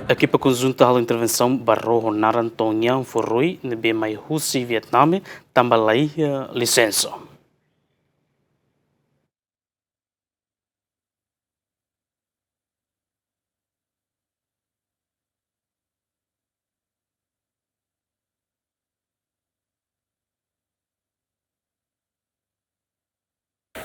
Equipa conjunta de intervenção barro naran Tongyang Furui nebe mai Rússia e Vietnã também licença.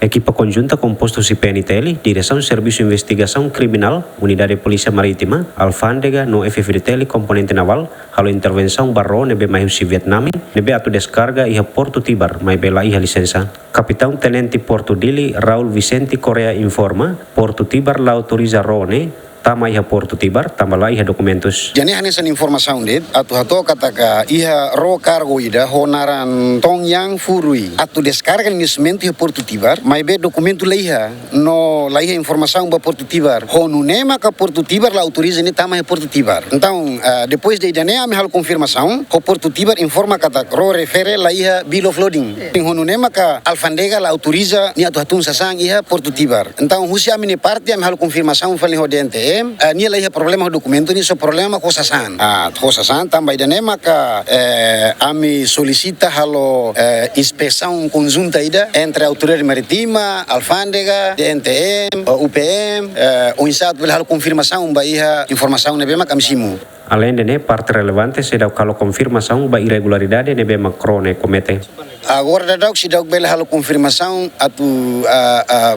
Equipa conjunta composta de PNTL, Direção de Serviço de Investigação Criminal, Unidade de Polícia Marítima, Alfândega no FFDTL, Componente Naval, halo intervenção barro nebe mai Rússia e Vietnã, nebe atu descarga iha Porto Tibar, mai bela iha licença. Capitão Tenente Porto Dili, Raul Vicente Correa informa, Porto Tibar la autoriza rone, tama iha Porto Tibar, tama la iha dokumentus. Jadi hanesan informação de atu hato kataka iha ro cargo ida honaran Tongyang Furui atu descarga instrumento iha Porto Tibar, mai be documento leiha no leiha informação ba Porto Tibar. Honunema ka Porto Tibar la autoriza ni tama iha Porto Tibar. Então, depois de idane me hal confirmação, ko Porto Tibar informa kataka ro refere la iha bill of loading. Honunema ka Alfândega la autoriza ni atu hatun sasang iha Porto Tibar. Então, husia mini parte me hal confirmação fali hodente ni lah problema dokumento ni so problema kosasan kosasan tambah idane maka ami solicita halo inspeção conjunta ida entre autoridade maritima Alfândega DNTM UPM o insat bel halo confirmação ba iha informação nebe maka misimu. Além de parte relevante será kalau confirmação ba irregularidade nebe macrone comete. Agora dauk si dauk bela halo confirmação atu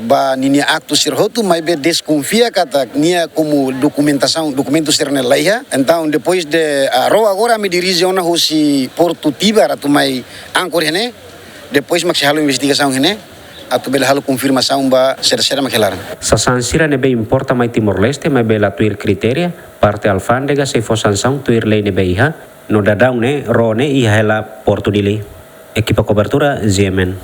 ba nini acto sirhotu mai be desconfia kata nia como documento serna laiha. Então depois de agora me dirige ona hosi Porto Tibar atu mai angkor hene depois maksi halo investigação hene atu bela halo confirmação ba ser makelar. Sasansira nebe importa mai Timor Leste mai bela tuir kriteria parte Alfândega se for sanção tuir lei nebe iha no dadang ne rone iha hela Porto Dili. Equipa cobertura, Ziemen.